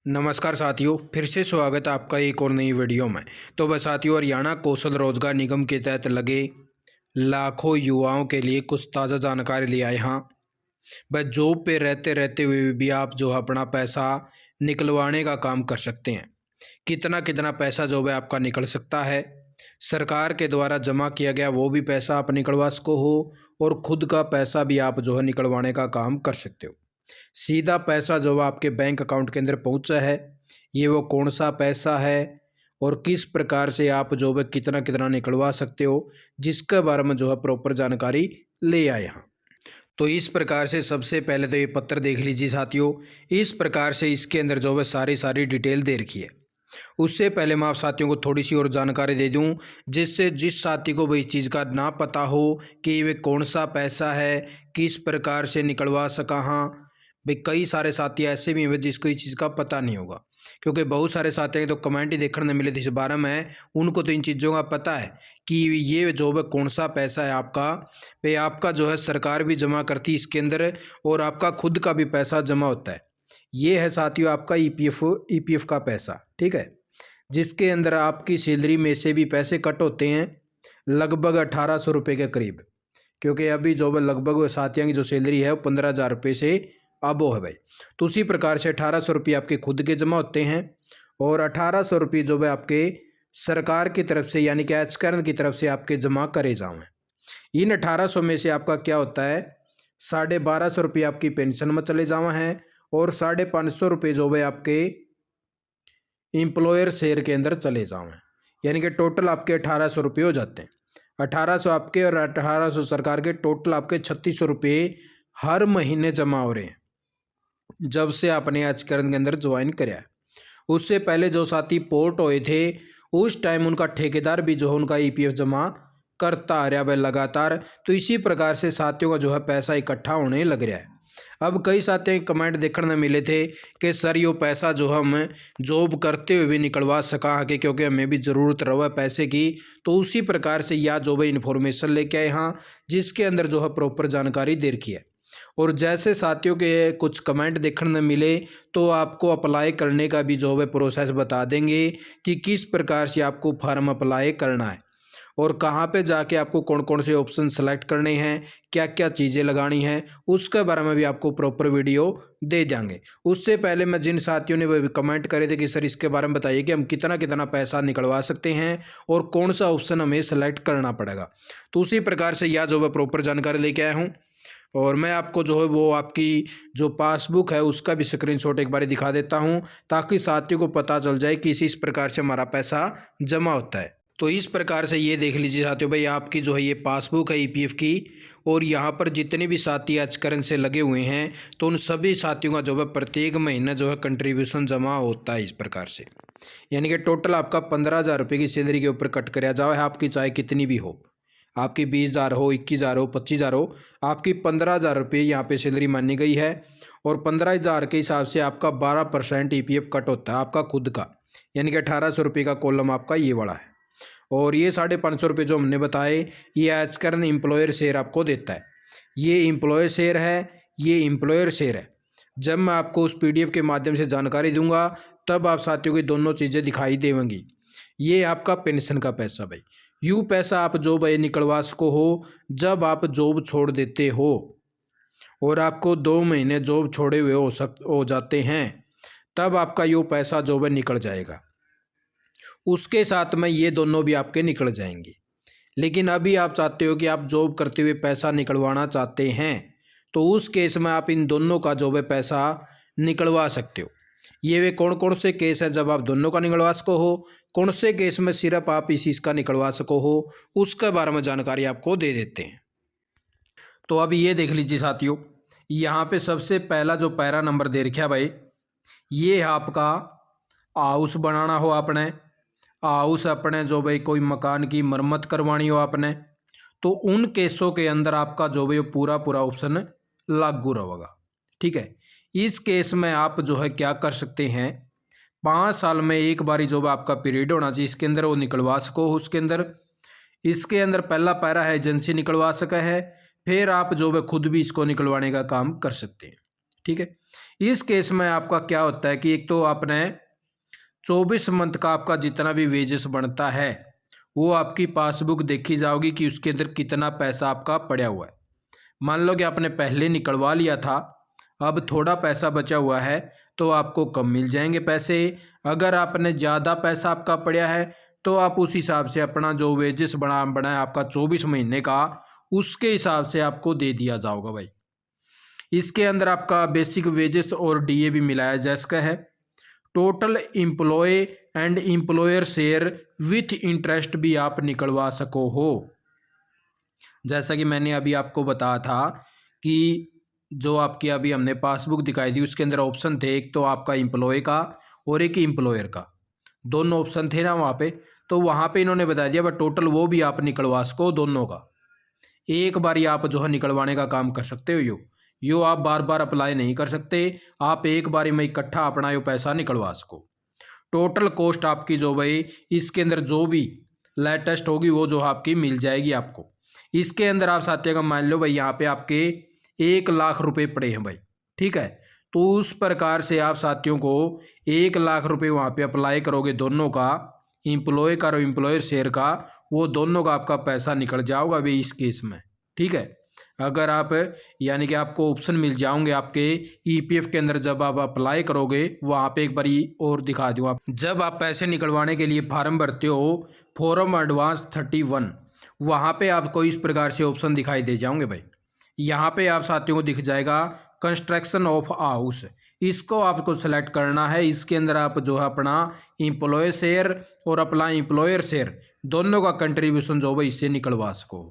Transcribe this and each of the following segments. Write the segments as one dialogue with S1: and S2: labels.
S1: नमस्कार साथियों, फिर से स्वागत है आपका एक और नई वीडियो में। तो बस साथियों, हरियाणा कौशल रोजगार निगम के तहत लगे लाखों युवाओं के लिए कुछ ताज़ा जानकारी ले आए। हाँ, बस जॉब पे रहते रहते हुए भी आप जो है अपना पैसा निकलवाने का काम कर सकते हैं। कितना कितना पैसा जो है आपका निकल सकता है। सरकार के द्वारा जमा किया गया वो भी पैसा आप निकलवा सको हो, और खुद का पैसा भी आप जो है निकलवाने का काम कर सकते हो। सीधा पैसा जो है आपके बैंक अकाउंट के अंदर पहुंचा है, ये वो कौन सा पैसा है और किस प्रकार से आप जो है कितना कितना निकलवा सकते हो, जिसके बारे में जो है प्रॉपर जानकारी ले आए हैं। तो इस प्रकार से सबसे पहले तो ये पत्र देख लीजिए साथियों। इस प्रकार से इसके अंदर जो है सारी डिटेल दे रखी है। उससे पहले मैं आप साथियों को थोड़ी सी और जानकारी दे दूं, जिससे जिस साथी को भी इस चीज़ का ना पता हो कि वे कौन सा पैसा है, किस प्रकार से निकलवा सका। हाँ भाई, कई सारे साथी ऐसे भी हैं जिसको इस चीज़ का पता नहीं होगा, क्योंकि बहुत सारे साथी हैं तो कमेंट ही देखने मिले थे इस बारे में। उनको तो इन चीज़ों का पता है कि ये जो है कौन सा पैसा है आपका, भाई आपका जो है सरकार भी जमा करती है इसके अंदर, और आपका खुद का भी पैसा जमा होता है। ये है साथियों आपका ईपीएफ का पैसा, ठीक है, जिसके अंदर आपकी सैलरी में से भी पैसे कट होते हैं लगभग 1800 रुपये के करीब। क्योंकि अभी जो है लगभग साथियों की जो सैलरी है वो 15,000 रुपये से अब वो है भाई। तो उसी प्रकार से 1800 रुपये आपके खुद के जमा होते हैं, और 1800 रुपये जो है आपके सरकार की तरफ से यानी कि एचकरण की तरफ से आपके जमा करे जाएँ। इन 1800 में से आपका क्या होता है, 1250 रुपये आपकी पेंशन में चले जावा हैं, और 550 रुपये जो है आपके एम्प्लॉयर शेयर के अंदर चले जाएँ। यानी कि टोटल आपके 1800 रुपये हो जाते हैं। 1800 आपके और 1800 सरकार के, टोटल आपके 3600 रुपये हर महीने जमा हो रहे हैं जब से आपने आचरण के अंदर ज्वाइन कराया। उससे पहले जो साथी पोर्ट हुए थे उस टाइम उनका ठेकेदार भी जो है उनका ईपीएफ जमा करता आ रहा है लगातार। तो इसी प्रकार से साथियों का जो है पैसा इकट्ठा होने लग रहा है। अब कई साथी कमेंट देखने मिले थे कि सर यो पैसा जो हम जॉब करते हुए भी निकलवा सका आगे, क्योंकि हमें भी ज़रूरत रहा पैसे की। तो उसी प्रकार से यह जो है इन्फॉर्मेशन लेके आए हाँ, जिसके अंदर जो है प्रॉपर जानकारी दे रखी है। और जैसे साथियों के कुछ कमेंट देखने मिले तो आपको अप्लाई करने का भी जो है प्रोसेस बता देंगे कि किस प्रकार से आपको फॉर्म अप्लाई करना है, और कहाँ पे जाके आपको कौन कौन से ऑप्शन सेलेक्ट करने हैं, क्या क्या चीज़ें लगानी हैं, उसके बारे में भी आपको प्रॉपर वीडियो दे देंगे। उससे पहले मैं जिन साथियों ने वो कमेंट करे थे कि सर इसके बारे में बताइए कि हम कितना कितना पैसा निकलवा सकते हैं और कौन सा ऑप्शन हमें सेलेक्ट करना पड़ेगा, तो उसी प्रकार से यह जो है प्रॉपर जानकारी लेके आया हूँ। और मैं आपको जो है वो आपकी जो पासबुक है उसका भी स्क्रीनशॉट एक बार दिखा देता हूं, ताकि साथियों को पता चल जाए कि इस प्रकार से हमारा पैसा जमा होता है। तो इस प्रकार से ये देख लीजिए साथियों, भाई आपकी जो है ये पासबुक है ईपीएफ की, और यहाँ पर जितने भी साथी आचरण से लगे हुए हैं तो उन सभी साथियों का जो है प्रत्येक महीना जो है कंट्रीब्यूशन जमा होता है इस प्रकार से। यानी कि टोटल आपका 15,000 रुपये की सैलरी के ऊपर कट कराया जाए, आपकी चाहे कितनी भी हो, आपकी 20,000 हो, 21,000 हो, 25,000 हो, आपकी 15,000 रुपये यहाँ पे सैलरी मानी गई है। और 15,000 के हिसाब से आपका 12% ईपीएफ कट होता है आपका खुद का, यानी कि 1800 रुपये का कॉलम आपका ये वाला है। और ये 550 रुपये जो हमने बताए ये आचरण एम्प्लॉयर शेयर आपको देता है। ये एम्प्लॉयर शेयर है, ये एम्प्लॉयर शेयर है। जब मैं आपको उस पीडीएफ के माध्यम से जानकारी दूंगा तब आप साथियों की दोनों चीज़ें दिखाई देंगी। ये आपका पेंशन का पैसा भाई, यूँ पैसा आप जॉब निकलवा सको हो जब आप जॉब छोड़ देते हो और आपको 2 महीने जॉब छोड़े हुए हो जाते हैं, तब आपका यो पैसा जॉब निकल जाएगा। उसके साथ में ये दोनों भी आपके निकल जाएंगे। लेकिन अभी आप चाहते हो कि आप जॉब करते हुए पैसा निकलवाना चाहते हैं, तो उस केस में आप इन दोनों का जो है पैसा निकलवा सकते हो। ये वे कौन कौन से केस हैं जब आप दोनों का निकलवा सको हो, कौन से केस में सिर्फ आप इसी का निकलवा सको हो, उसके बारे में जानकारी आपको दे देते हैं। तो अभी ये देख लीजिए साथियों, यहाँ पे सबसे पहला जो पैरा नंबर दे रखा भाई, ये है आपका हाउस बनाना हो आपने, हाउस अपने जो भाई कोई मकान की मरम्मत करवानी हो आपने, तो उन केसों के अंदर आपका जो भाई पूरा ऑप्शन लागू रहेगा। ठीक है, इस केस में आप जो है क्या कर सकते हैं, 5 साल में एक बारी जो आपका पीरियड होना चाहिए इसके अंदर वो निकलवा सको। उसके अंदर इसके अंदर पहला पैरा है एजेंसी निकलवा सका है, फिर आप जो है खुद भी इसको निकलवाने का काम कर सकते हैं। ठीक है, इस केस में आपका क्या होता है कि एक तो आपने 24 मंथ का आपका जितना भी वेजेस बनता है वो आपकी पासबुक देखी जाओगी कि उसके अंदर कितना पैसा आपका पड़ा हुआ है। मान लो कि आपने पहले निकलवा लिया था, अब थोड़ा पैसा बचा हुआ है तो आपको कम मिल जाएंगे पैसे। अगर आपने ज़्यादा पैसा आपका पड़ा है तो आप उस हिसाब से अपना जो वेजेस बना है आपका 24 महीने का, उसके हिसाब से आपको दे दिया जाओगा भाई। इसके अंदर आपका बेसिक वेजेस और डीए भी मिलाया जा सकता है। Total employee and employer share with interest भी आप निकलवा सको हो। जैसा कि मैंने अभी आपको बताया था कि जो आपकी अभी हमने पासबुक दिखाई थी उसके अंदर ऑप्शन थे, एक तो आपका एम्प्लॉय का और एक एम्प्लॉयर का, दोनों ऑप्शन थे ना वहाँ पे। तो वहाँ पे इन्होंने बता दिया बट टोटल वो भी आप निकलवा सको दोनों का। एक बार ही आप जो है निकलवाने का काम कर सकते हो। यो आप बार बार अप्लाई नहीं कर सकते, आप एक बारी में इकट्ठा अपना यो पैसा निकलवा सको। टोटल कॉस्ट आपकी जो भाई इसके अंदर जो भी लेटेस्ट होगी वो जो आपकी मिल जाएगी आपको। इसके अंदर आप साथियों का मान लो भाई यहाँ पे आपके 1 लाख रुपए पड़े हैं भाई, ठीक है। तो उस प्रकार से आप साथियों को 1 लाख रुपए वहाँ पे अप्लाई करोगे दोनों का, एम्प्लॉय का और एम्प्लॉयर शेयर का, वो दोनों का आपका पैसा निकल जाओगा भाई इस केस में, ठीक है। अगर आप यानी कि आपको ऑप्शन मिल जाओगे आपके ईपीएफ के अंदर, जब आप अप्लाई करोगे वहाँ पे एक बारी और दिखा दूँ आप, जब आप पैसे निकलवाने के लिए फार्म भरते हो फॉर्म एडवांस 31, वहाँ पे आपको इस प्रकार से ऑप्शन दिखाई दे जाओगे भाई। यहाँ पे आप साथियों को दिख जाएगा कंस्ट्रक्शन ऑफ हाउस, इसको आपको सेलेक्ट करना है। इसके अंदर आप जो है अपना एम्प्लॉय शेयर और अपना एम्प्लॉयर शेयर दोनों का कंट्रीब्यूशन जो है इससे निकलवा सको,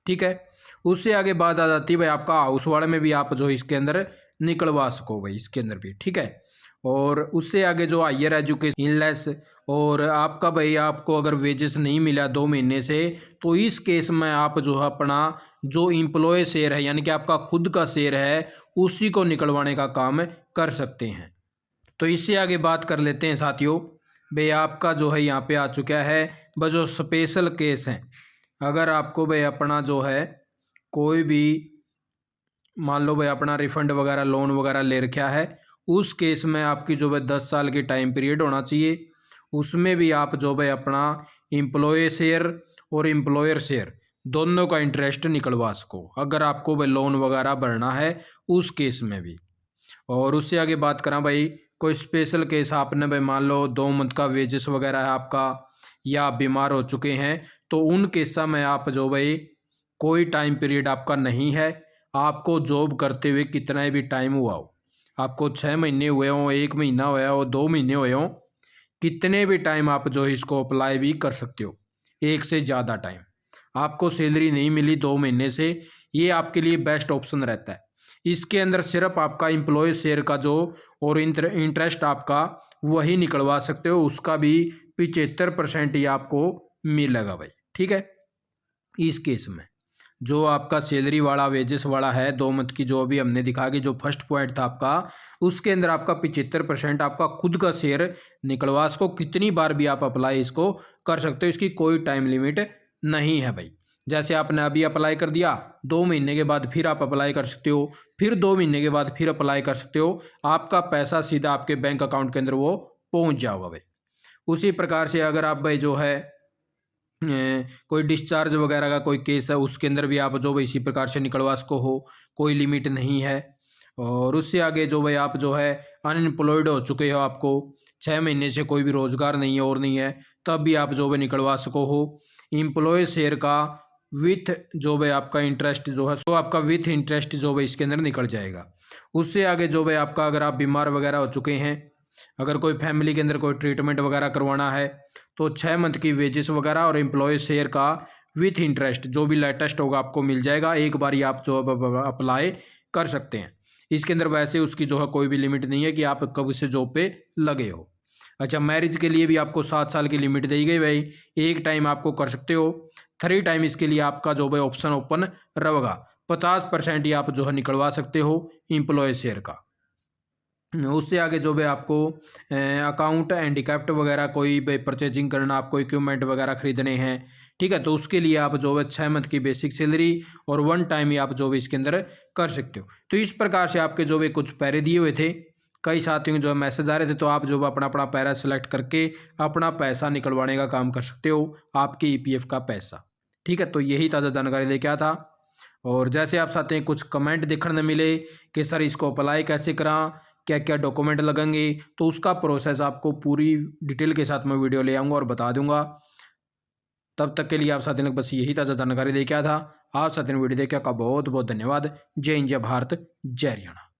S1: ठीक है। उससे आगे बात आ जाती है भाई आपका हाउस वाले में भी आप जो इसके अंदर निकलवा सको भाई इसके अंदर भी, ठीक है। और उससे आगे जो हायर एजुकेशन इनलेस, और आपका भाई आपको अगर वेजेस नहीं मिला 2 महीने से, तो इस केस में आप जो है अपना जो एम्प्लॉय शेयर है यानी कि आपका खुद का शेयर है उसी को निकलवाने का काम कर सकते हैं। तो इससे आगे बात कर लेते हैं साथियों भाई आपका जो है यहाँ पे आ चुका है बस जो स्पेशल केस हैं। अगर आपको भाई अपना जो है कोई भी मान लो भाई अपना रिफंड वगैरह लोन वगैरह ले रखा है, उस केस में आपकी जो है 10 साल की टाइम पीरियड होना चाहिए। उसमें भी आप जो भाई अपना एम्प्लॉय शेयर और एम्प्लॉयर शेयर दोनों का इंटरेस्ट निकलवा सको, अगर आपको भाई लोन वगैरह भरना है उस केस में भी। और उससे आगे बात करा भाई कोई स्पेशल केस आपने भाई मान लो 2 मंथ का वेजेस वगैरह है आपका, या आप बीमार हो चुके हैं, तो उन केसा में आप जो भाई कोई टाइम पीरियड आपका नहीं है, आपको जॉब करते हुए कितना भी टाइम हुआ हो, आपको 6 महीने हुए हों, 1 महीना हुआ हो, 2 महीने हुए हों, कितने भी टाइम आप जो इसको अप्लाई भी कर सकते हो। एक से ज़्यादा टाइम आपको सैलरी नहीं मिली 2 महीने से, ये आपके लिए बेस्ट ऑप्शन रहता है। इसके अंदर सिर्फ आपका एम्प्लॉय शेयर का जो और इंटरेस्ट आपका वही निकलवा सकते हो, उसका भी 75% ही आपको मिलेगा भाई, ठीक है। इस केस में जो आपका सैलरी वाला वेजेस वाला है 2 मंथ की, जो अभी हमने दिखा कि जो फर्स्ट पॉइंट था आपका, उसके अंदर आपका 75% आपका खुद का शेयर निकलवा सको, कितनी बार भी आप अप्लाई इसको कर सकते हो, इसकी कोई टाइम लिमिट नहीं है भाई। जैसे आपने अभी अप्लाई कर दिया, 2 महीने के बाद फिर आप अप्लाई कर सकते हो, फिर 2 महीने के बाद फिर अप्लाई कर सकते हो, आपका पैसा सीधा आपके बैंक अकाउंट के अंदर वो पहुंच जाओगा भाई। उसी प्रकार से अगर आप भाई जो है कोई डिस्चार्ज वगैरह का कोई केस है, उसके अंदर भी आप जो भाई इसी प्रकार से निकलवा सको हो, कोई लिमिट नहीं है। और उससे आगे जो भाई आप जो है अनएम्प्लॉयड हो चुके हो, आपको 6 महीने से कोई भी रोज़गार नहीं है और नहीं है, तब भी आप जो भाई निकलवा सको हो। एम्प्लॉय शेयर का विथ जो भाई आपका इंटरेस्ट जो है, सो आपका विथ इंटरेस्ट जो भाई इसके अंदर निकल जाएगा। उससे आगे जो भाई आपका अगर आप बीमार वगैरह हो चुके हैं, अगर कोई फैमिली के अंदर कोई ट्रीटमेंट वगैरह करवाना है, तो 6 मंथ की वेजेस वगैरह और एम्प्लॉय शेयर का विथ इंटरेस्ट जो भी लेटेस्ट होगा आपको मिल जाएगा, एक बार ही आप जो अप्लाई कर सकते हैं। इसके अंदर वैसे उसकी जो है कोई भी लिमिट नहीं है कि आप कब से जॉब पे लगे हो। अच्छा, मैरिज के लिए भी आपको 7 साल की लिमिट दी गई भाई, एक टाइम आपको कर सकते हो, 3 टाइम इसके लिए आपका जो भाई ऑप्शन ओपन रहेगा। 50% ही आप जो है निकलवा सकते हो एम्प्लॉय शेयर का। उससे आगे जो भी आपको अकाउंट हैंडीकैप्ट वगैरह कोई भी परचेजिंग करना, आपको इक्विपमेंट वगैरह खरीदने हैं, ठीक है, तो उसके लिए आप जो है 6 मंथ की बेसिक सैलरी और 1 टाइम ही आप जो भी इसके अंदर कर सकते हो। तो इस प्रकार से आपके जो भी कुछ पैरे दिए हुए थे कई साथियों जो मैसेज आ रहे थे, तो आप जो अपना अपना पैरा सेलेक्ट करके अपना पैसा निकलवाने का काम कर सकते हो, आपके ईपीएफ का पैसा। ठीक है, तो यही ताज़ा जानकारी लेके आया था। और जैसे आप साथियों कुछ कमेंट देखने मिले कि सर इसको अप्लाई कैसे करा, क्या क्या डॉक्यूमेंट लगेंगे, तो उसका प्रोसेस आपको पूरी डिटेल के साथ मैं वीडियो ले आऊँगा और बता दूंगा। तब तक के लिए आप साथियों ने बस यही ताज़ा जानकारी लेके आया था। आप साथियों ने वीडियो देखने का बहुत बहुत धन्यवाद। जय हिंद, जय भारत, जय हरियाणा।